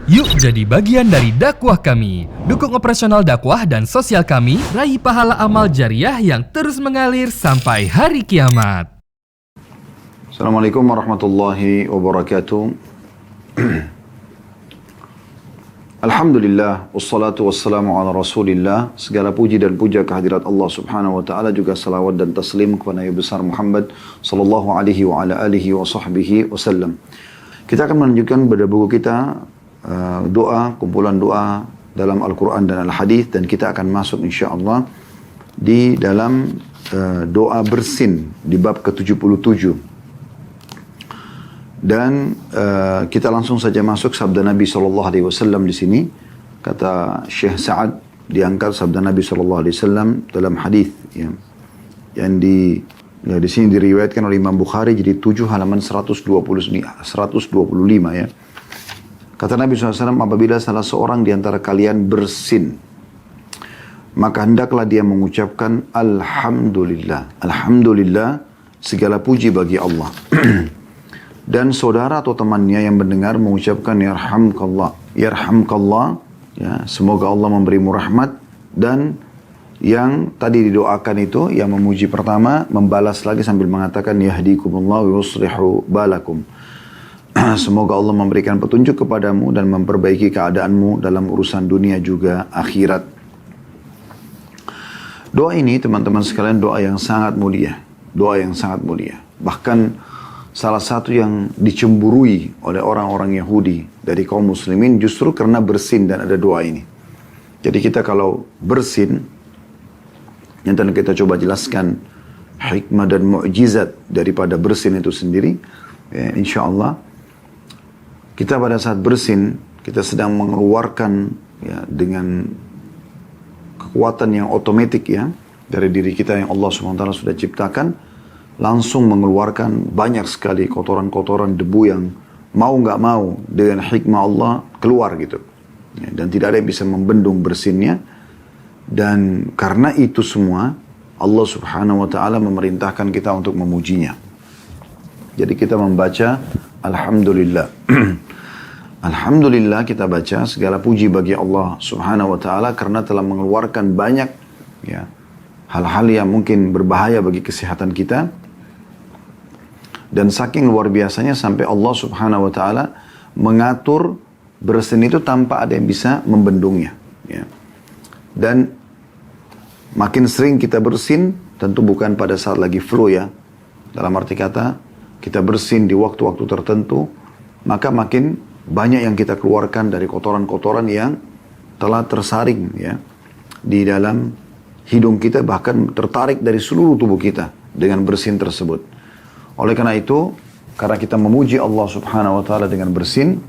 Yuk jadi bagian dari dakwah kami. Dukung operasional dakwah dan sosial kami, raih pahala amal jariah yang terus mengalir sampai hari kiamat. Assalamualaikum warahmatullahi wabarakatuh. Alhamdulillah, wassalatu wassalamu ala rasulillah. Segala puji dan puja kehadirat Allah subhanahu wa ta'ala, juga salawat dan taslim kepada Nabi besar Muhammad sallallahu alaihi wa ala alihi wa sahbihi wasallam. Kita akan menunjukkan pada buku kita doa, kumpulan doa dalam Al-Quran dan Al-Hadith, dan kita akan masuk insyaAllah di dalam doa bersin di bab ke-77. Dan kita langsung saja masuk sabda Nabi SAW di sini. Kata Syekh Sa'ad, diangkat sabda Nabi SAW dalam hadis ya, yang di sini diriwayatkan oleh Imam Bukhari, jadi 7 halaman 125 ya. Kata Nabi SAW, apabila salah seorang di antara kalian bersin, maka hendaklah dia mengucapkan Alhamdulillah. Alhamdulillah, segala puji bagi Allah. Dan saudara atau temannya yang mendengar mengucapkan Yarhamkallah. Yarhamkallah, ya, semoga Allah memberimu rahmat. Dan yang tadi didoakan itu, yang memuji pertama, membalas lagi sambil mengatakan Yahdikumullah wa yuslihu balakum. Semoga Allah memberikan petunjuk kepadamu dan memperbaiki keadaanmu dalam urusan dunia juga akhirat. Doa ini teman-teman sekalian doa yang sangat mulia. Doa yang sangat mulia. Bahkan salah satu yang dicemburui oleh orang-orang Yahudi dari kaum muslimin justru karena bersin dan ada doa ini. Jadi kita kalau bersin, yang tadi kita coba jelaskan hikmah dan mukjizat daripada bersin itu sendiri, ya, insya Allah kita pada saat bersin, kita sedang mengeluarkan ya, dengan kekuatan yang otomatis ya, dari diri kita yang Allah SWT sudah ciptakan, langsung mengeluarkan banyak sekali kotoran-kotoran debu yang mau nggak mau dengan hikmah Allah keluar gitu. Ya, dan tidak ada yang bisa membendung bersinnya. Dan karena itu semua, Allah Subhanahu Wa Taala memerintahkan kita untuk memujinya. Jadi kita membaca Alhamdulillah. Alhamdulillah, kita baca segala puji bagi Allah Subhanahu Wa Taala karena telah mengeluarkan banyak ya, hal-hal yang mungkin berbahaya bagi kesehatan kita. Dan saking luar biasanya sampai Allah Subhanahu Wa Taala mengatur bersin itu tanpa ada yang bisa membendungnya. Ya. Dan makin sering kita bersin, tentu bukan pada saat lagi flu ya. Dalam arti kata, kita bersin di waktu-waktu tertentu, maka makin banyak yang kita keluarkan dari kotoran-kotoran yang telah tersaring ya di dalam hidung kita, bahkan tertarik dari seluruh tubuh kita dengan bersin tersebut. Oleh karena itu, karena kita memuji Allah Subhanahu Wa Taala dengan bersin,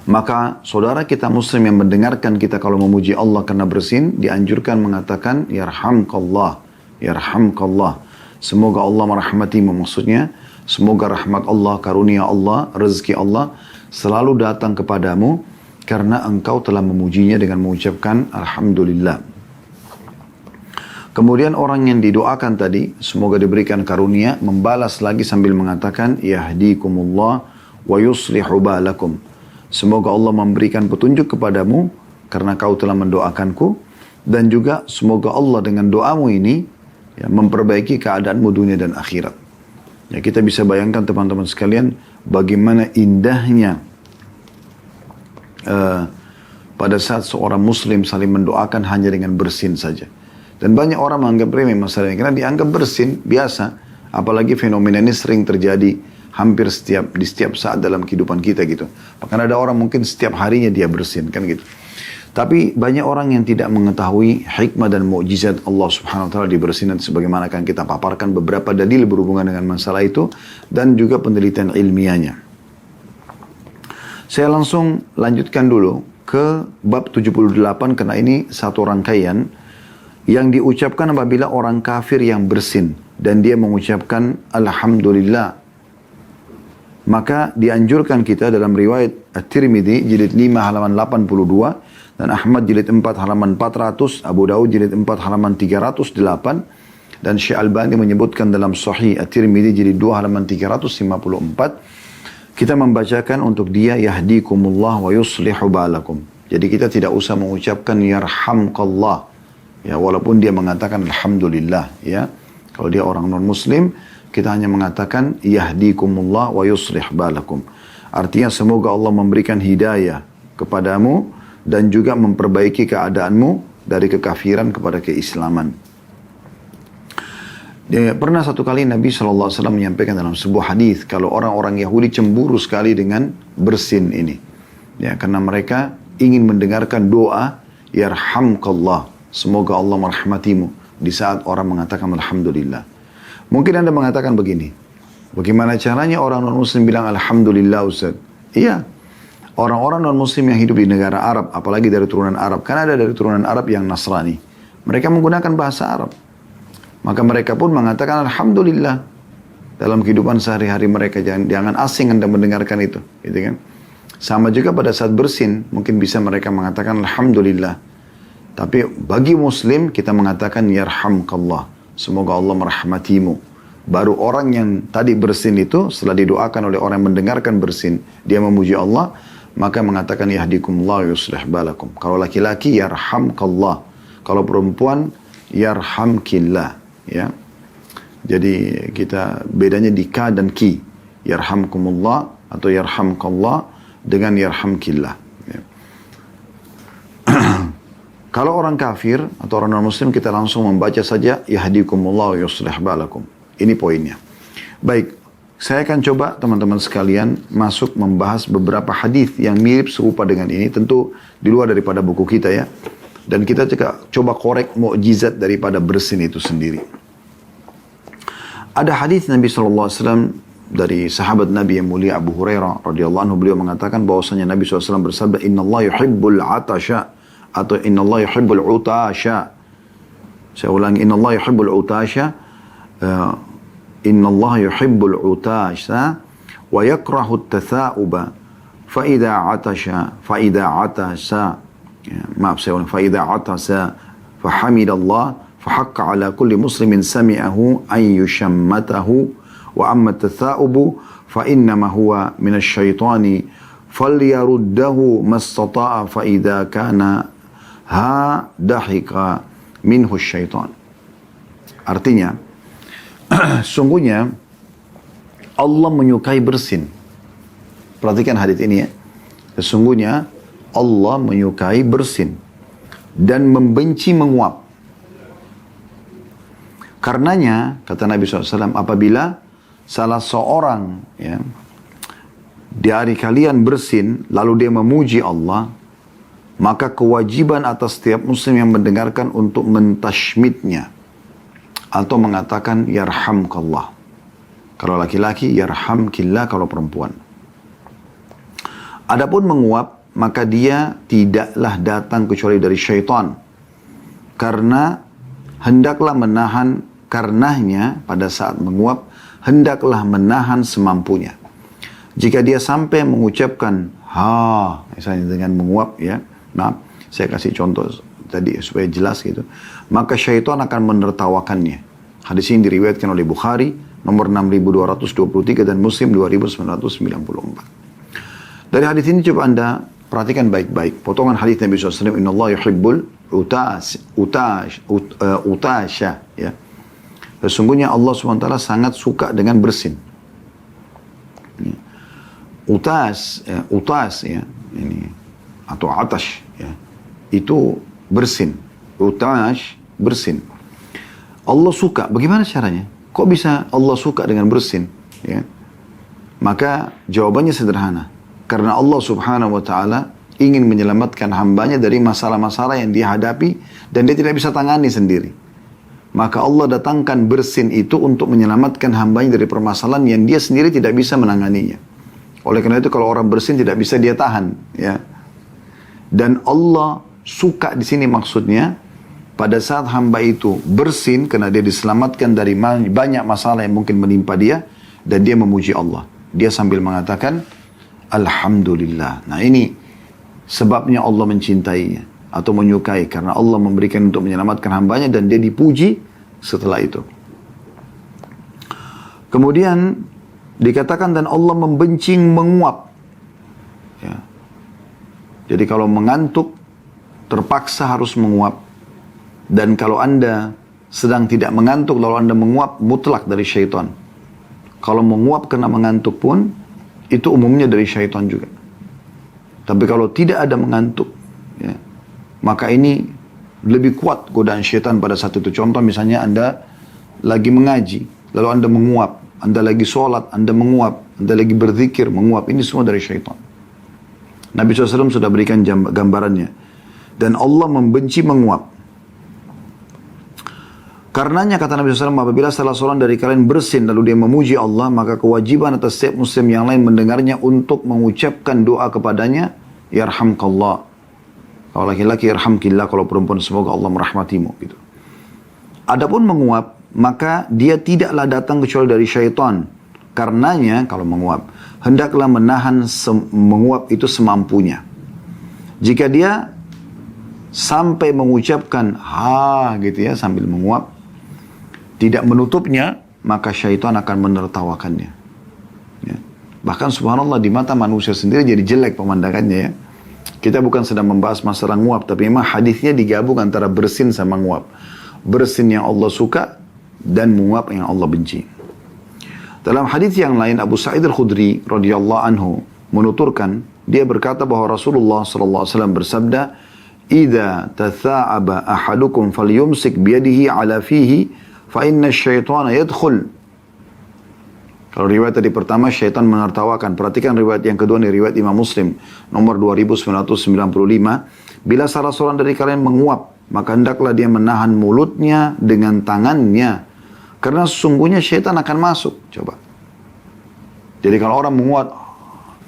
maka saudara kita muslim yang mendengarkan kita kalau memuji Allah karena bersin, dianjurkan mengatakan Yarhamkallah, Yarhamkallah. Semoga Allah merahmatimu, maksudnya semoga rahmat Allah, karunia Allah, rezeki Allah selalu datang kepadamu karena engkau telah memujinya dengan mengucapkan Alhamdulillah. Kemudian orang yang didoakan tadi, semoga diberikan karunia, membalas lagi sambil mengatakan Yahdikumullah wa yuslihu balakum. Semoga Allah memberikan petunjuk kepadamu karena kau telah mendoakanku. Dan juga semoga Allah dengan doamu ini ya, memperbaiki keadaanmu dunia dan akhirat. Ya, kita bisa bayangkan teman-teman sekalian bagaimana indahnya pada saat seorang muslim saling mendoakan hanya dengan bersin saja. Dan banyak orang menganggap remeh masalah ini karena dianggap bersin biasa. Apalagi fenomena ini sering terjadi hampir di setiap saat dalam kehidupan kita gitu. Bahkan ada orang mungkin setiap harinya dia bersin kan gitu. Tapi banyak orang yang tidak mengetahui hikmah dan mukjizat Allah Subhanahu Wa Taala di bersin, sebagaimana akan kita paparkan beberapa dalil berhubungan dengan masalah itu dan juga penelitian ilmiahnya. Saya langsung lanjutkan dulu ke bab 78 karena ini satu rangkaian yang diucapkan apabila orang kafir yang bersin dan dia mengucapkan Alhamdulillah. Maka dianjurkan kita dalam riwayat At-Tirmidzi jilid 5 halaman 82 dan Ahmad jilid 4 halaman 400, Abu Daud jilid 4 halaman 308 dan Syekh Albani menyebutkan dalam Sahih At-Tirmidzi jilid 2 halaman 354 kita membacakan untuk dia yahdikumullah wa yuslihu balakum. Jadi kita tidak usah mengucapkan yarhamkallah. Ya, walaupun dia mengatakan alhamdulillah, ya. Kalau dia orang non-muslim, kita hanya mengatakan yahdikumullah wa yuslih balakum. Artinya semoga Allah memberikan hidayah kepadamu dan juga memperbaiki keadaanmu dari kekafiran kepada keislaman. Pernah satu kali Nabi SAW menyampaikan dalam sebuah hadis kalau orang-orang Yahudi cemburu sekali dengan bersin ini. Ya, karena mereka ingin mendengarkan doa yarhamkallah, semoga Allah merahmatimu di saat orang mengatakan alhamdulillah. Mungkin Anda mengatakan begini, bagaimana caranya orang non-muslim bilang alhamdulillah Ustaz? Iya, orang-orang non-muslim yang hidup di negara Arab, apalagi dari turunan Arab, kan ada dari turunan Arab yang Nasrani, mereka menggunakan bahasa Arab. Maka mereka pun mengatakan alhamdulillah dalam kehidupan sehari-hari mereka. Jangan asing Anda mendengarkan itu, gitu kan? Sama juga pada saat bersin, mungkin bisa mereka mengatakan alhamdulillah. Tapi bagi muslim kita mengatakan yarhamkallah, semoga Allah merahmatimu. Baru orang yang tadi bersin itu setelah didoakan oleh orang yang mendengarkan bersin, dia memuji Allah, maka mengatakan yahdikumullah yuslih balakum. Kalau laki-laki yarhamkallah, kalau perempuan yarhamkillah, ya. Jadi kita bedanya di ka dan ki. Yarhamkumullah atau yarhamkallah dengan yarhamkillah, ya. Kalau orang kafir atau orang non-muslim kita langsung membaca saja yahdikumullah wa yuslih balakum. Ini poinnya. Baik, saya akan coba teman-teman sekalian masuk membahas beberapa hadis yang mirip serupa dengan ini, tentu di luar daripada buku kita, ya. Dan kita coba korek mukjizat daripada bersin itu sendiri. Ada hadis Nabi SAW dari sahabat Nabi yang mulia Abu Hurairah radhiyallahu anhu, beliau mengatakan bahwasanya Nabi SAW bersabda, Inna Allah yuhibbul atasha, atau Inna Allah yuhibbul utasha. Saya ulangi, Inna Allah yuhibbul utasha, Inna Allah yuhibbul utasha wa yakrahu at-tatha'uba fa idza atasa, maaf saya ulang, fa idza atasa fa hamidallah fa haqqa ala kulli muslimin sami'ahu an yushammatahu wa amma at-tatha'ubu fa innama huwa min asy-syaitani falyaruddahu mastata'a fa idza kana dahika minhu syaitan. Artinya, sungguhnya Allah menyukai bersin. Perhatikan hadis ini, ya. Sesungguhnya Allah menyukai bersin dan membenci menguap. Karenanya, kata Nabi SAW, apabila salah seorang, ya, dari kalian bersin, lalu dia memuji Allah, maka kewajiban atas setiap muslim yang mendengarkan untuk mentashmidnya atau mengatakan yarhamkallah. Kalau laki-laki yarhamkillah, kalau perempuan. Adapun menguap, maka dia tidaklah datang kecuali dari syaitan, karena hendaklah menahan karenanya pada saat menguap, hendaklah menahan semampunya. Jika dia sampai mengucapkan misalnya dengan menguap, ya, maaf, saya kasih contoh tadi supaya jelas gitu, maka syaitan akan menertawakannya. Hadis ini diriwayatkan oleh Bukhari nomor 6223 dan Muslim 2994. Dari hadis ini coba Anda perhatikan baik-baik potongan hadis Nabi SAW, Inna Allah yuhibbul utasha, ya. Sesungguhnya Allah SWT sangat suka dengan bersin. Utas, ya, ini atau atash, ya, itu bersin. Utash, bersin. Allah suka. Bagaimana caranya? Kok bisa Allah suka dengan bersin? Ya. Maka jawabannya sederhana. Karena Allah Subhanahu wa Ta'ala ingin menyelamatkan hambanya dari masalah-masalah yang dia hadapi dan dia tidak bisa tangani sendiri. Maka Allah datangkan bersin itu untuk menyelamatkan hambanya dari permasalahan yang dia sendiri tidak bisa menanganinya. Oleh karena itu kalau orang bersin tidak bisa dia tahan, ya. Dan Allah suka di sini maksudnya pada saat hamba itu bersin karena dia diselamatkan dari banyak masalah yang mungkin menimpa dia dan dia memuji Allah. Dia sambil mengatakan alhamdulillah. Nah, ini sebabnya Allah mencintainya atau menyukai, karena Allah memberikan untuk menyelamatkan hambanya dan dia dipuji setelah itu. Kemudian Dikatakan dan Allah membenci menguap. Ya. Jadi kalau mengantuk, terpaksa harus menguap. Dan kalau Anda sedang tidak mengantuk, lalu Anda menguap, mutlak dari syaitan. Kalau menguap kena mengantuk pun, itu umumnya dari syaitan juga. Tapi kalau tidak ada mengantuk, ya, maka ini lebih kuat godaan syaitan pada saat itu. Contoh misalnya Anda lagi mengaji, lalu Anda menguap. Anda lagi sholat, Anda menguap. Anda lagi berzikir, menguap. Ini semua dari syaitan. Nabi SAW sudah berikan gambarannya. Dan Allah membenci menguap. Karenanya kata Nabi SAW, apabila salah seorang dari kalian bersin lalu dia memuji Allah, maka kewajiban atas setiap muslim yang lain mendengarnya untuk mengucapkan doa kepadanya, yarhamkallah. Kalau laki-laki yarhamkillah, kalau perempuan semoga Allah merahmatimu. Gitu. Adapun menguap, maka dia tidaklah datang kecuali dari syaitan. Karenanya kalau menguap, hendaklah menahan menguap itu semampunya. Jika dia sampai mengucapkan ha gitu ya sambil menguap, tidak menutupnya, maka syaitan akan menertawakannya. Ya. Bahkan subhanallah di mata manusia sendiri jadi jelek pemandangannya ya. Kita bukan sedang membahas masalah nguap, tapi memang hadisnya digabung antara bersin sama nguap. Bersin yang Allah suka dan menguap yang Allah benci. Dalam hadis yang lain Abu Sa'id Al-Khudri radhiyallahu anhu menuturkan, dia berkata bahwa Rasulullah sallallahu alaihi wasallam bersabda, "Idza tatha'aba ahadukum falyumsik biyadihi ala fihi fa inna syaitana yadkhul." Kalau riwayat tadi pertama syaitan menertawakan. Perhatikan riwayat yang kedua nih, riwayat Imam Muslim nomor 2995. Bila salah seorang dari kalian menguap, maka hendaklah dia menahan mulutnya dengan tangannya. Karena sesungguhnya syaitan akan masuk. Coba. Jadi kalau orang menguap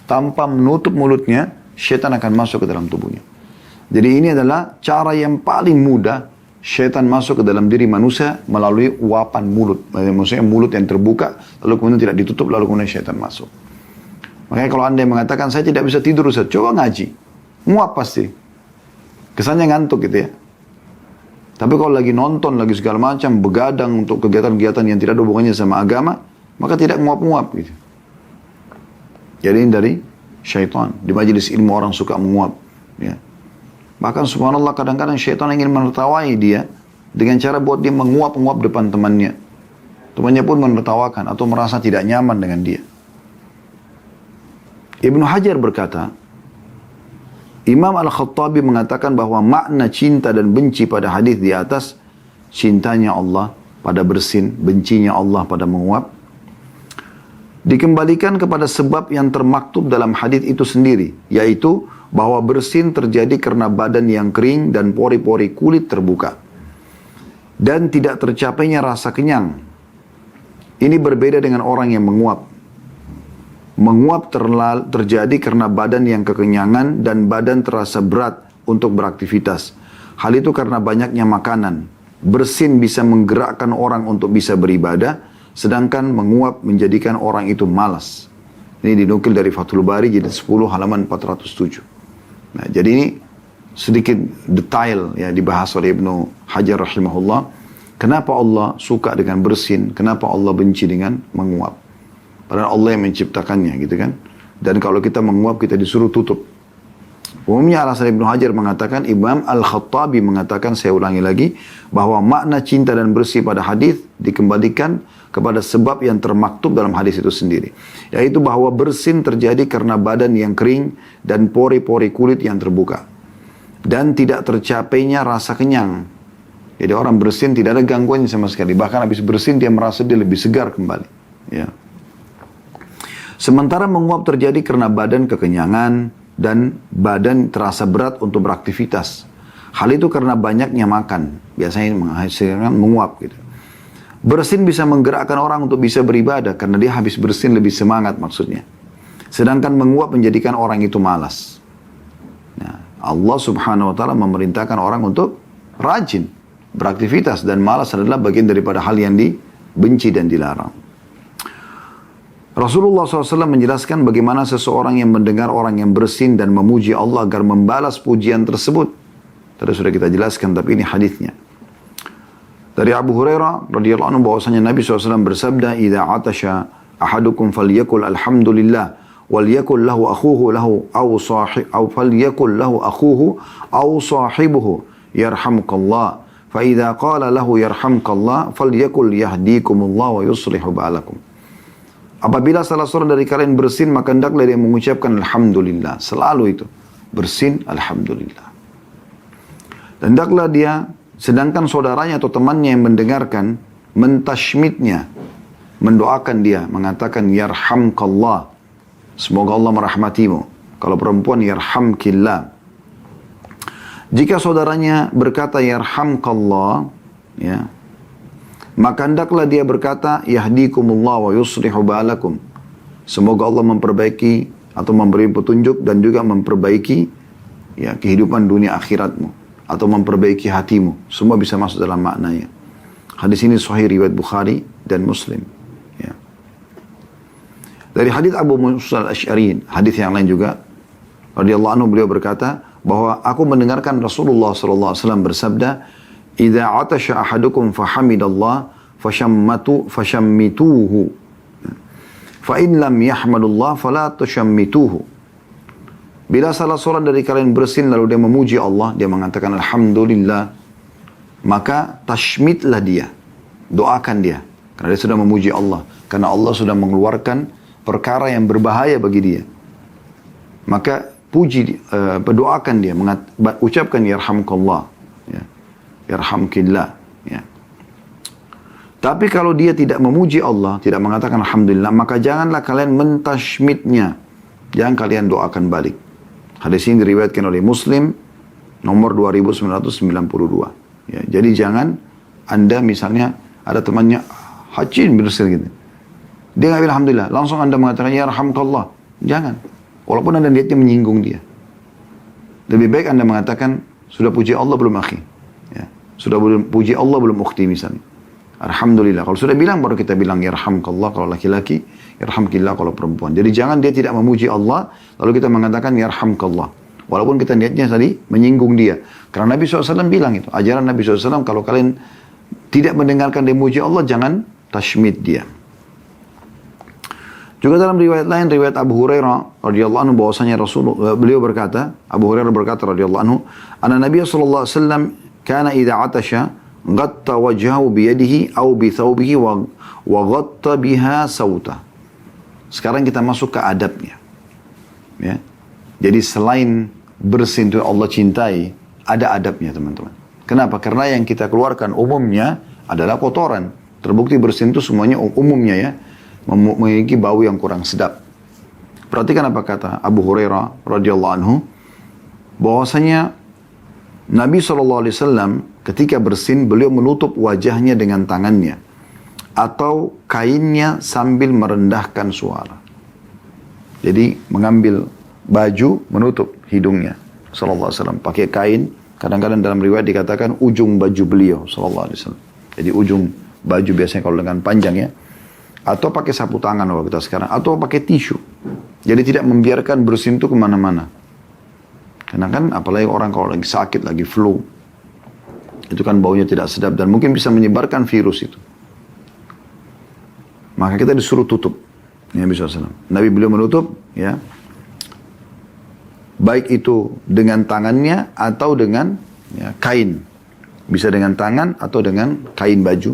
tanpa menutup mulutnya, syaitan akan masuk ke dalam tubuhnya. Jadi ini adalah cara yang paling mudah syaitan masuk ke dalam diri manusia melalui uapan mulut. Maksudnya mulut yang terbuka, lalu kemudian tidak ditutup, lalu kemudian syaitan masuk. Makanya kalau anda yang mengatakan, saya tidak bisa tidur Ustaz, coba ngaji. Nguap pasti. Kesannya ngantuk gitu ya. Tapi kalau lagi nonton, lagi segala macam, begadang untuk kegiatan-kegiatan yang tidak ada hubungannya sama agama, maka tidak nguap-nguap gitu. Jadi ini dari syaitan. Di majelis ilmu orang suka menguap. Ya. Bahkan subhanallah kadang-kadang syaitan ingin menertawai dia dengan cara buat dia menguap-nguap depan temannya. Temannya pun menertawakan atau merasa tidak nyaman dengan dia. Ibnu Hajar berkata, Imam Al-Khattabi mengatakan bahwa makna cinta dan benci pada hadis di atas, cintanya Allah pada bersin, bencinya Allah pada menguap, dikembalikan kepada sebab yang termaktub dalam hadis itu sendiri, yaitu bahwa bersin terjadi karena badan yang kering dan pori-pori kulit terbuka. Dan tidak tercapainya rasa kenyang. Ini berbeda dengan orang yang menguap. Menguap terjadi karena badan yang kekenyangan dan badan terasa berat untuk beraktivitas. Hal itu karena banyaknya makanan. Bersin bisa menggerakkan orang untuk bisa beribadah, sedangkan menguap menjadikan orang itu malas. Ini dinukil dari Fathul Bari jilid 10 halaman 407. Nah, jadi ini sedikit detail ya dibahas oleh Ibnu Hajar rahimahullah. Kenapa Allah suka dengan bersin? Kenapa Allah benci dengan menguap? Padahal Allah yang menciptakannya gitu kan. Dan kalau kita menguap kita disuruh tutup. Umumnya alasan Ibnu Hajar mengatakan, Imam Al-Khattabi mengatakan, saya ulangi lagi, bahwa makna cinta dan bersih pada hadis dikembalikan kepada sebab yang termaktub dalam hadis itu sendiri. Yaitu bahwa bersin terjadi karena badan yang kering dan pori-pori kulit yang terbuka. Dan tidak tercapainya rasa kenyang. Jadi orang bersin tidak ada gangguannya sama sekali. Bahkan habis bersin dia merasa dia lebih segar kembali. Ya. Sementara menguap terjadi karena badan kekenyangan dan badan terasa berat untuk beraktivitas. Hal itu karena banyaknya makan. Biasanya menghasilkan menguap gitu. Bersin bisa menggerakkan orang untuk bisa beribadah karena dia habis bersin lebih semangat maksudnya. Sedangkan menguap menjadikan orang itu malas. Nah, Allah subhanahu wa ta'ala memerintahkan orang untuk rajin beraktivitas dan malas adalah bagian daripada hal yang dibenci dan dilarang. Rasulullah SAW menjelaskan bagaimana seseorang yang mendengar orang yang bersin dan memuji Allah agar membalas pujian tersebut. Tadi sudah kita jelaskan, tapi ini hadisnya. Dari Abu Hurairah radhiyallahu anhu bahwasanya Nabi SAW bersabda, "Idza atasha ahadukum falyakul alhamdulillah walyakul lahu akhuhu lahu aw falyakul lahu akhuhu aw sahibuhu yarhamukallah fa idza qala lahu yarhamukallah falyakul yahdikumullah wa yuslihu ba'alakum. Apabila salah seorang dari kalian bersin, maka hendaklah dia mengucapkan alhamdulillah. Selalu itu. Bersin, alhamdulillah. Dan hendaklah dia, sedangkan saudaranya atau temannya yang mendengarkan, mentashmitnya, mendoakan dia, mengatakan yarhamkallah. Semoga Allah merahmatimu. Kalau perempuan, yarhamkillah. Jika saudaranya berkata yarhamkallah, ya, maka hendaklah dia berkata, yahdikumullah wa yuslihu ba'alakum. Semoga Allah memperbaiki atau memberi petunjuk dan juga memperbaiki ya, kehidupan dunia akhiratmu. Atau memperbaiki hatimu. Semua bisa masuk dalam maknanya. Hadis ini sahih riwayat Bukhari dan Muslim. Ya. Dari hadis Abu Musa al-Asy'ari, hadis yang lain juga, radhiyallahu anhu, beliau berkata, bahwa aku mendengarkan Rasulullah SAW bersabda, "Idza atasha ahadukum fahamidallah fashammituhu. Fa in lam yahmadullah fala tushammituhu." Bila salah seorang dari kalian bersin lalu dia memuji Allah, dia mengatakan alhamdulillah, maka tashmitlah dia. Doakan dia karena dia sudah memuji Allah, karena Allah sudah mengeluarkan perkara yang berbahaya bagi dia. Maka berdoakan dia, ucapkan yarhamkallah, ya. Yarhamkillah, ya. Tapi kalau dia tidak memuji Allah, tidak mengatakan alhamdulillah, maka janganlah kalian mentashmitnya. Jangan kalian doakan balik. Hadis ini diriwayatkan oleh Muslim nomor 2992. Ya, jadi jangan Anda misalnya ada temannya hajin bersil gitu. Dia nggak bilang alhamdulillah, langsung Anda mengatakan yarhamkallah. Jangan. Walaupun Anda niatnya menyinggung dia. Lebih baik Anda mengatakan sudah puji Allah belum akhi? Ya. Sudah puji Allah belum ukhti misalnya. Alhamdulillah. Kalau sudah bilang baru kita bilang yarhamkallah kalau laki-laki, yarhamkillah kalau perempuan. Jadi jangan dia tidak memuji Allah lalu kita mengatakan yarhamkallah. Walaupun kita niatnya tadi menyinggung dia. Karena Nabi SAW bilang itu. Ajaran Nabi SAW kalau kalian tidak mendengarkan dia memuji Allah, jangan tashmid dia. Juga dalam riwayat lain, riwayat Abu Hurairah radhiyallahu anhu, bahwasanya Rasulullah, beliau berkata, Abu Hurairah berkata radhiyallahu anhu, anna Nabi sallallahu alaihi wasallam kana idza atasha ghatta wajhahu bi yadihi aw bi thawbihi wa ghatta biha sauta. Sekarang kita masuk ke adabnya. Ya. Jadi selain bersin itu Allah cintai, ada adabnya teman-teman. Kenapa? Karena yang kita keluarkan umumnya adalah kotoran. Terbukti bersin itu semuanya umumnya ya, memiliki bau yang kurang sedap. Perhatikan apa kata Abu Hurairah radhiyallahu anhu, bahwasanya Nabi SAW ketika bersin beliau menutup wajahnya dengan tangannya atau kainnya sambil merendahkan suara. Jadi mengambil baju menutup hidungnya SAW pakai kain. Kadang-kadang dalam riwayat dikatakan ujung baju beliau SAW. Jadi ujung baju biasanya kalau dengan panjang ya. Atau pakai sapu tangan kalau kita sekarang. Atau pakai tisu. Jadi tidak membiarkan bersin itu kemana-mana. Karena kan apalagi orang kalau lagi sakit, lagi flu. Itu kan baunya tidak sedap. Dan mungkin bisa menyebarkan virus itu. Maka kita disuruh tutup. Nabi SAW. Nabi beliau menutup. Ya. Baik itu dengan tangannya atau dengan ya, kain. Bisa dengan tangan atau dengan kain baju.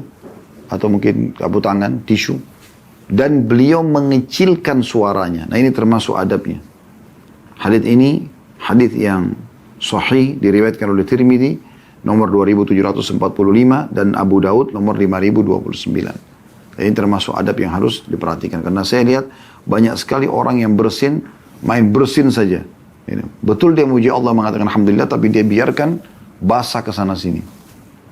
Atau mungkin sapu tangan, tisu. Dan beliau mengecilkan suaranya. Nah ini termasuk adabnya. Hadits ini hadits yang sahih diriwayatkan oleh Tirmidzi nomor 2745 dan Abu Daud nomor 5029. Ini termasuk adab yang harus diperhatikan. Karena saya lihat banyak sekali orang yang bersin, main bersin saja. Betul dia muji Allah mengatakan alhamdulillah, tapi dia biarkan basah ke sana sini.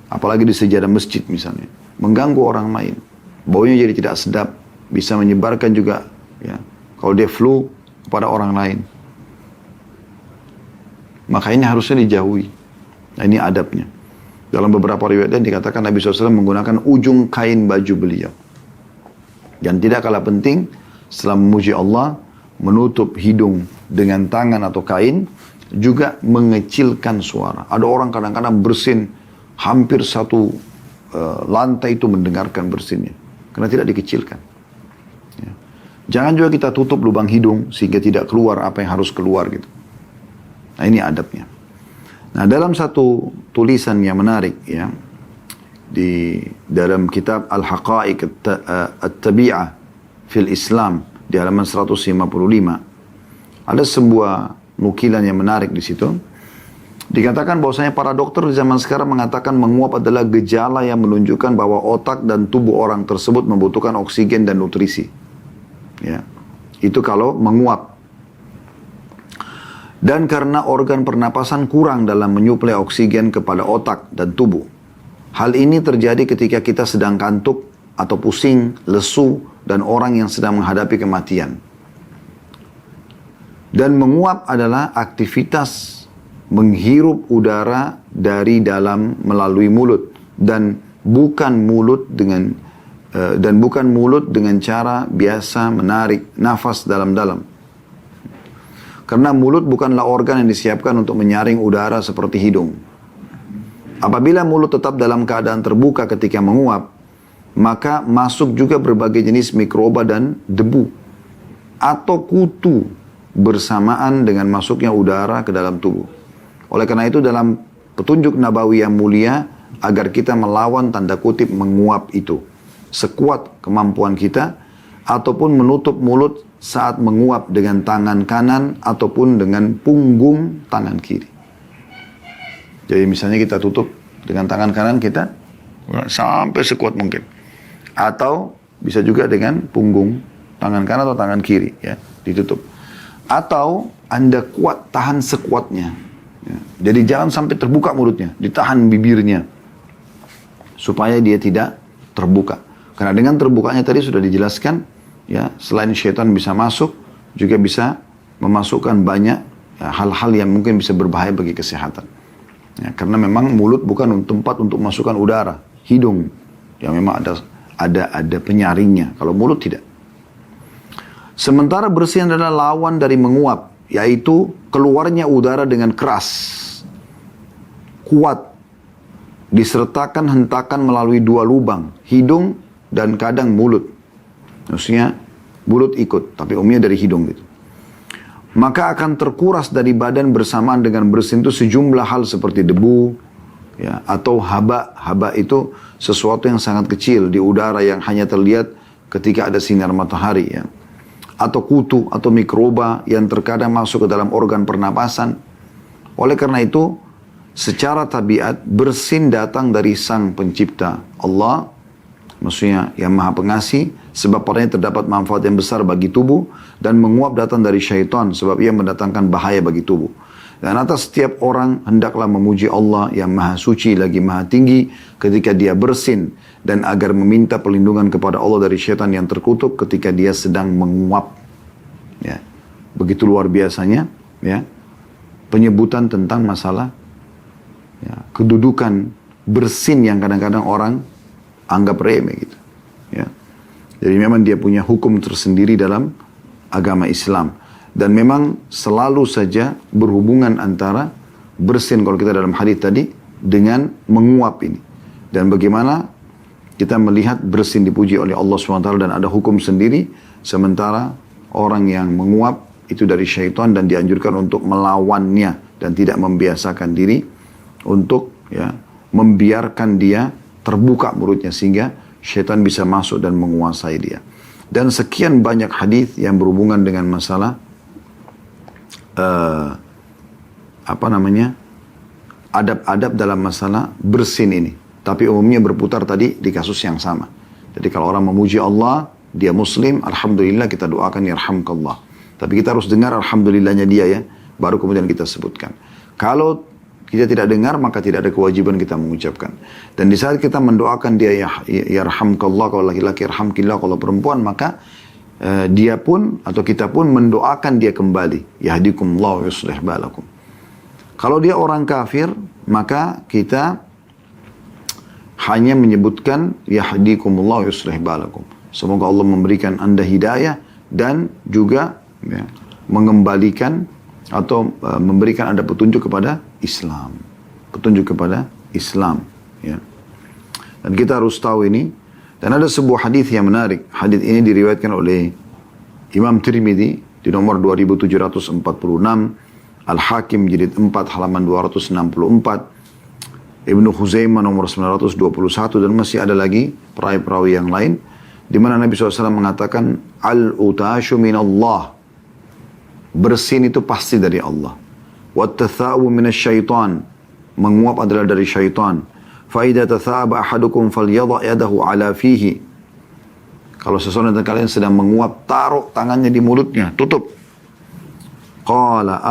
Apalagi di sejadah masjid misalnya. Mengganggu orang lain. Baunya jadi tidak sedap. Bisa menyebarkan juga ya, kalau dia flu kepada orang lain. Maka ini harusnya dijauhi. Nah ini adabnya. Dalam beberapa riwayat dikatakan Nabi SAW menggunakan ujung kain baju beliau. Dan tidak kalah penting setelah memuji Allah, menutup hidung dengan tangan atau kain, juga mengecilkan suara. Ada orang kadang-kadang bersin hampir satu lantai itu mendengarkan bersinnya. Karena tidak dikecilkan. Ya. Jangan juga kita tutup lubang hidung sehingga tidak keluar apa yang harus keluar gitu. Nah ini adabnya. Nah dalam satu tulisan yang menarik ya, di dalam kitab Al-Haqa'iq At-Tabi'ah fil Islam di halaman 155 ada sebuah nukilan yang menarik di situ. Dikatakan bahwasanya para dokter di zaman sekarang mengatakan menguap adalah gejala yang menunjukkan bahwa otak dan tubuh orang tersebut membutuhkan oksigen dan nutrisi. Ya, itu kalau menguap. Dan karena organ pernapasan kurang dalam menyuplai oksigen kepada otak dan tubuh. Hal ini terjadi ketika kita sedang kantuk atau pusing, lesu, dan orang yang sedang menghadapi kematian. Dan menguap adalah aktivitas menghirup udara dari dalam melalui mulut dan bukan mulut dengan cara biasa menarik nafas dalam-dalam. Karena mulut bukanlah organ yang disiapkan untuk menyaring udara seperti hidung. Apabila mulut tetap dalam keadaan terbuka ketika menguap, maka masuk juga berbagai jenis mikroba dan debu atau kutu bersamaan dengan masuknya udara ke dalam tubuh. Oleh karena itu dalam petunjuk Nabawi yang mulia agar kita melawan tanda kutip menguap itu sekuat kemampuan kita ataupun menutup mulut saat menguap dengan tangan kanan ataupun dengan punggung tangan kiri. Jadi misalnya kita tutup dengan tangan kanan kita sampai sekuat mungkin. Atau bisa juga dengan punggung tangan kanan atau tangan kiri ya, ditutup. Atau Anda kuat tahan sekuatnya. Ya. Jadi jangan sampai terbuka mulutnya, ditahan bibirnya supaya dia tidak terbuka. Karena dengan terbukanya tadi sudah dijelaskan ya, selain syaitan bisa masuk, juga bisa memasukkan banyak ya, hal-hal yang mungkin bisa berbahaya bagi kesehatan. Ya, karena memang mulut bukan tempat untuk masukkan udara, hidung yang memang ada penyaringnya. Kalau mulut tidak. Sementara bersin adalah lawan dari menguap, yaitu keluarnya udara dengan keras, kuat, disertakan hentakan melalui dua lubang, hidung dan kadang mulut. Maksudnya mulut ikut, tapi umumnya dari hidung gitu. Maka akan terkuras dari badan bersamaan dengan bersin itu sejumlah hal seperti debu, ya, atau haba. Haba itu sesuatu yang sangat kecil di udara yang hanya terlihat ketika ada sinar matahari, ya. Atau kutu atau mikroba yang terkadang masuk ke dalam organ pernapasan. Oleh karena itu, secara tabiat bersin datang dari Sang Pencipta Allah, maksudnya yang Maha Pengasih, sebab padanya terdapat manfaat yang besar bagi tubuh, dan menguap datang dari syaitan sebab ia mendatangkan bahaya bagi tubuh. Dan atas setiap orang hendaklah memuji Allah yang Maha Suci lagi Maha Tinggi ketika dia bersin, dan agar meminta perlindungan kepada Allah dari syaitan yang terkutuk ketika dia sedang menguap. Ya. Begitu luar biasanya ya, penyebutan tentang masalah ya, kedudukan bersin yang kadang-kadang orang anggap remeh gitu. Ya. Jadi memang dia punya hukum tersendiri dalam agama Islam. Dan memang selalu saja berhubungan antara bersin kalau kita dalam hadis tadi dengan menguap ini. Dan bagaimana kita melihat bersin dipuji oleh Allah SWT dan ada hukum sendiri. Sementara orang yang menguap itu dari syaitan dan dianjurkan untuk melawannya dan tidak membiasakan diri untuk ya, membiarkan dia terbuka mulutnya sehingga syaitan bisa masuk dan menguasai dia. Dan sekian banyak hadis yang berhubungan dengan masalah adab-adab dalam masalah bersin ini. Tapi umumnya berputar tadi di kasus yang sama. Jadi kalau orang memuji Allah, dia muslim, alhamdulillah kita doakan yarhamkallah. Tapi kita harus dengar alhamdulillahnya dia ya, baru kemudian kita sebutkan. Kalau kita tidak dengar, maka tidak ada kewajiban kita mengucapkan. Dan di saat kita mendoakan dia yarhamkallah, kalau laki-laki yarhamkillah, kalau perempuan, maka dia pun atau kita pun mendoakan dia kembali. Yahdikumullah wa yuslih balakum. Kalau dia orang kafir, maka kita hanya menyebutkan yahdikumullah wa yuslih balakum. Semoga Allah memberikan Anda hidayah dan juga ya, mengembalikan atau memberikan Anda petunjuk kepada Islam. Petunjuk kepada Islam. Ya. Dan kita harus tahu ini. Dan ada sebuah hadis yang menarik. Hadis ini diriwayatkan oleh Imam Tirmidzi di nomor 2746, Al-Hakim jilid 4 halaman 264, Ibnu Khuzaimah nomor 921, dan masih ada lagi perawi-perawi yang lain di mana Nabi SAW mengatakan al-utashu minallah, bersin itu pasti dari Allah, wat-tatha'u minasyaitan, menguap adalah dari syaitan. Fa'idha tathaba ahadukum falyadha yadahu ala fihi, kalau seseorang dari kalian sedang menguap, taruh tangannya di mulutnya, tutup. Qala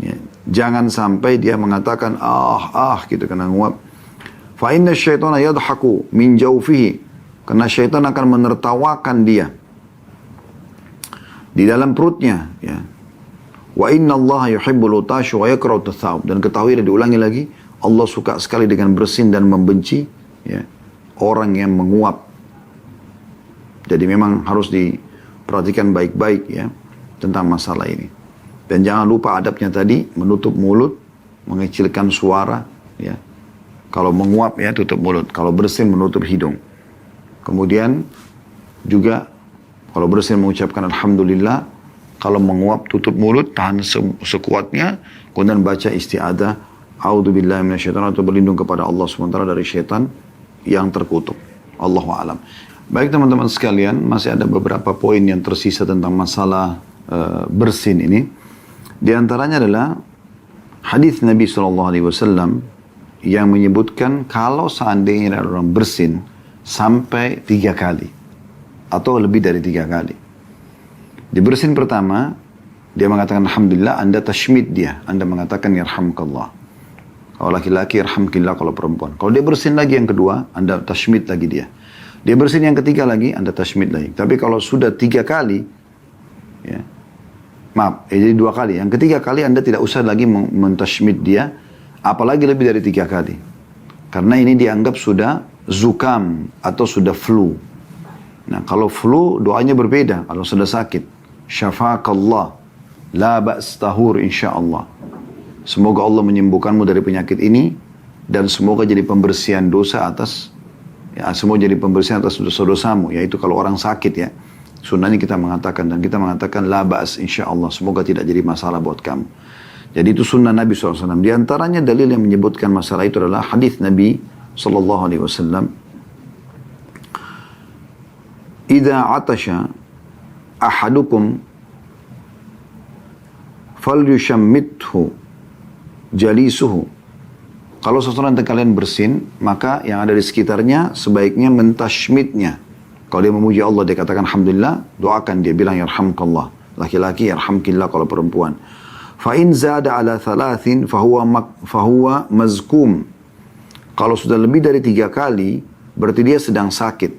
ya, jangan sampai dia mengatakan gitu karena menguap. Fa inna syaitana yadhaku min jawfihi, karena syaitan akan menertawakan dia di dalam perutnya, ya. Wa inna Allah yuhibbul utashu wa yakrahu tathawub, dan ketahui dan diulangi lagi, Allah suka sekali dengan bersin dan membenci, ya, orang yang menguap. Jadi memang harus diperhatikan baik-baik, ya, tentang masalah ini. Dan jangan lupa adabnya tadi, menutup mulut, mengecilkan suara, ya. Kalau menguap, ya, tutup mulut. Kalau bersin, menutup hidung. Kemudian juga kalau bersin mengucapkan alhamdulillah, kalau menguap tutup mulut, tahan sekuatnya, kemudian baca isti'adzah, a'udzubillahi minasyaitonir, atau berlindung kepada Allah SWT dari syaitan yang terkutuk. Allahu a'lam. Baik teman-teman sekalian, masih ada beberapa poin yang tersisa tentang masalah bersin ini. Di antaranya adalah hadis Nabi SAW yang menyebutkan kalau seandainya ada orang bersin sampai 3 kali atau lebih dari 3 kali. Di bersin pertama, dia mengatakan alhamdulillah, Anda tashmid dia, Anda mengatakan yarhamkallah. Kalau laki-laki, yarhamkillah kalau perempuan. Kalau dia bersin lagi yang kedua, Anda tashmid lagi dia. Dia bersin yang ketiga lagi, Anda tashmid lagi. Tapi kalau sudah 3 kali, ya, jadi 2 kali. Yang ketiga kali Anda tidak usah lagi mentashmid dia, apalagi lebih dari 3 kali. Karena ini dianggap sudah zukam atau sudah flu. Nah, kalau flu doanya berbeda. Kalau sudah sakit, syafaqallah, la ba's tahur insyaallah. Semoga Allah menyembuhkanmu dari penyakit ini, dan semoga jadi pembersihan dosa atas, ya, semua jadi pembersihan atas dosa-dosamu, yaitu kalau orang sakit, ya, sunnahnya kita mengatakan, dan kita mengatakan la ba's insyaallah, semoga tidak jadi masalah buat kamu. Jadi itu sunnah Nabi SAW. Di antaranya dalil yang menyebutkan masalah itu adalah hadis Nabi SAW. Idza atasha ahadukum falyushammithu jalisuhu. Kalau seseorang dari kalian bersin, maka yang ada di sekitarnya sebaiknya mentashmidnya. Kalau dia memuji Allah, dia katakan alhamdulillah, doakan dia, bilang yarhamkallah. Laki-laki yarhamkillah kalau perempuan. Fa in zada ala thalathin fahuwa mazkum. Kalau sudah lebih dari 3 kali, berarti dia sedang sakit,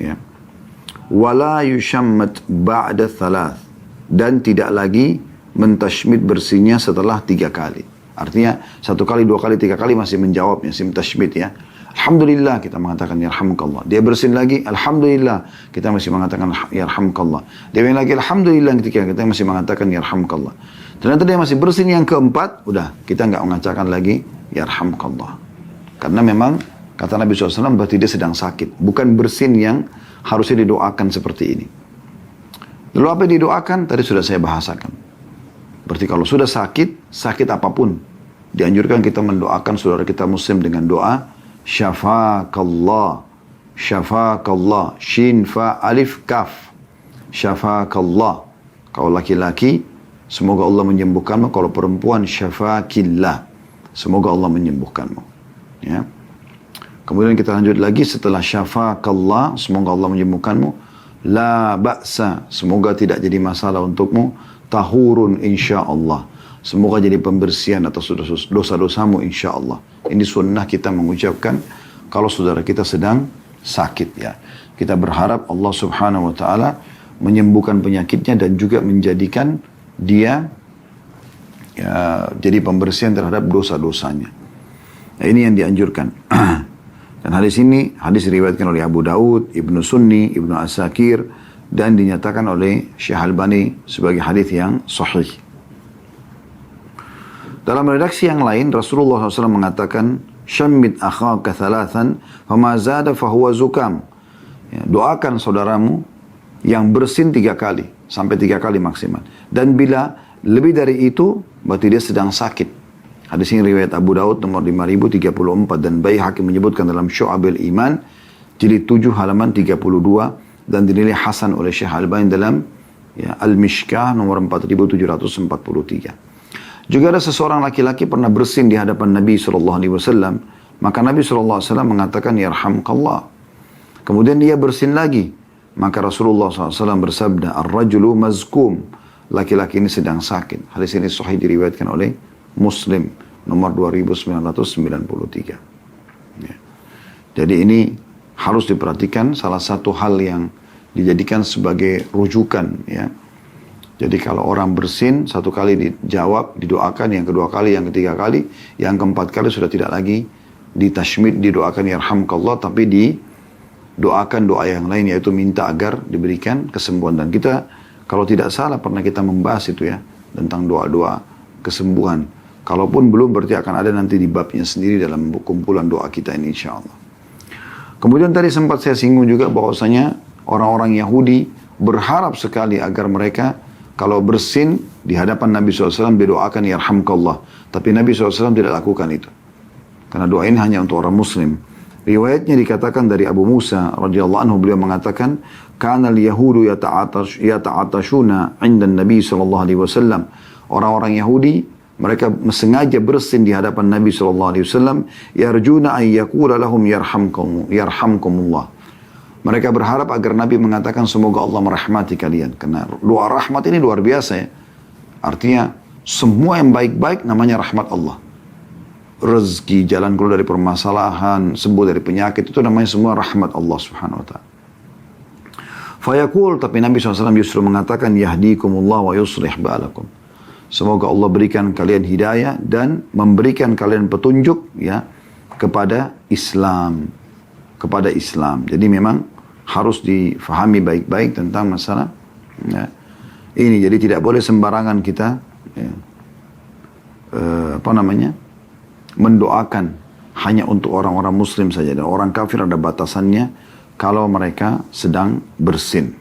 ya. Wala yushammat ba'da thalath, dan tidak lagi mentashmid bersinnya setelah 3 kali. Artinya 1 kali, 2 kali, 3 kali masih menjawabnya, masih mentashmid, ya. Alhamdulillah, kita mengatakan yarhamkallah. Dia bersin lagi, alhamdulillah, kita masih mengatakan yarhamkallah. Dia bilang lagi alhamdulillah, ketika kita masih mengatakan yarhamkallah. Ternyata dia masih bersin yang keempat, udah, kita nggak mengatakan lagi yarhamkallah. Karena memang kata Nabi SAW berarti dia sedang sakit, bukan bersin yang harusnya didoakan seperti ini. Lalu apa yang didoakan? Tadi sudah saya bahasakan. Berarti kalau sudah sakit, sakit apapun, dianjurkan kita mendoakan saudara kita muslim dengan doa syafaqallah, syafaqallah, shin fa alif kaf, syafaqallah. Kalau laki-laki, semoga Allah menyembuhkanmu. Kalau perempuan, syafaqillah, semoga Allah menyembuhkanmu, ya. Kemudian kita lanjut lagi setelah syafaqallah, semoga Allah menyembuhkanmu, la ba'sa, semoga tidak jadi masalah untukmu, tahurun insyaallah, semoga jadi pembersihan atas dosa-dosamu insyaallah. Ini sunnah kita mengucapkan kalau saudara kita sedang sakit, ya. Kita berharap Allah Subhanahu wa taala menyembuhkan penyakitnya dan juga menjadikan dia, ya, jadi pembersihan terhadap dosa-dosanya. Nah, ini yang dianjurkan. Dan hadis ini hadis diriwayatkan oleh Abu Daud, Ibnu Sunni, Ibnu Asakir, dan dinyatakan oleh Syekh Albani sebagai hadis yang sahih. Dalam redaksi yang lain, Rasulullah SAW mengatakan, Syammit akhaka thalathan, fama zada fahuwa zukam. Ya, doakan saudaramu yang bersin 3 kali, sampai 3 kali maksimal. Dan bila lebih dari itu, berarti dia sedang sakit. Hadis ini riwayat Abu Daud nomor 5034 dan Baihaqi menyebutkan dalam Syu'abil Iman, jilid 7 halaman 32 dan dinilai hasan oleh Syekh Al-Albani dalam Al-Mishkah nomor 4743. Juga ada seseorang laki-laki pernah bersin di hadapan Nabi SAW. Maka Nabi SAW mengatakan, Yarhamkallah. Kemudian dia bersin lagi. Maka Rasulullah SAW bersabda, Ar-rajulu mazkum. Laki-laki ini sedang sakit. Hadis ini sahih diriwayatkan oleh Muslim. Nomor 2993. Ya. Jadi ini harus diperhatikan salah satu hal yang dijadikan sebagai rujukan. Ya. Jadi kalau orang bersin, 1 kali dijawab, didoakan, yang kedua kali, yang ketiga kali, yang keempat kali sudah tidak lagi ditashmid, didoakan yarhamkallah, tapi didoakan doa yang lain, yaitu minta agar diberikan kesembuhan. Dan kita, kalau tidak salah, pernah kita membahas itu ya, tentang doa-doa kesembuhan. Kalaupun belum, berarti akan ada nanti di babnya sendiri dalam kumpulan doa kita ini insya Allah. Kemudian tadi sempat saya singgung juga bahwasanya orang-orang Yahudi berharap sekali agar mereka kalau bersin di hadapan Nabi SAW didoakan yarhamkallah. Tapi Nabi SAW tidak lakukan itu. Karena doa ini hanya untuk orang muslim. Riwayatnya dikatakan dari Abu Musa radhiyallahu anhu, beliau mengatakan, Kana al-Yahudu yata'atashuna 'inda Nabi SAW. Orang-orang Yahudi, mereka sengaja bersin di hadapan Nabi SAW. Yarjuna an yaqula lahum yarhamkumullah. Mereka berharap agar Nabi mengatakan semoga Allah merahmati kalian. Karena doa rahmat ini luar biasa ya. Artinya semua yang baik-baik namanya rahmat Allah. Rezeki, jalan keluar dari permasalahan, sembuh dari penyakit, itu namanya semua rahmat Allah subhanahu wa ta'ala. Fayaqul, tapi Nabi SAW justru mengatakan, Yahdikumullah wa yuslih ba'alakum. Semoga Allah berikan kalian hidayah dan memberikan kalian petunjuk ya kepada Islam. Kepada Islam. Jadi memang harus difahami baik-baik tentang masalah ya, ini. Jadi tidak boleh sembarangan kita ya, mendoakan hanya untuk orang-orang muslim saja. Dan orang kafir ada batasannya kalau mereka sedang bersin.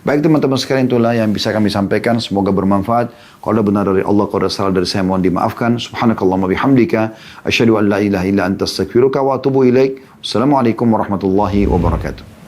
Baik teman-teman sekalian, itulah yang bisa kami sampaikan. Semoga bermanfaat. Kalau ada benar dari Allah, kalau ada salah dari saya, mohon dimaafkan. Subhanakallahumma bihamdika. Asyhadu an la ilaha illa anta astaghfiruka wa atubu ilaik. Assalamualaikum warahmatullahi wabarakatuh.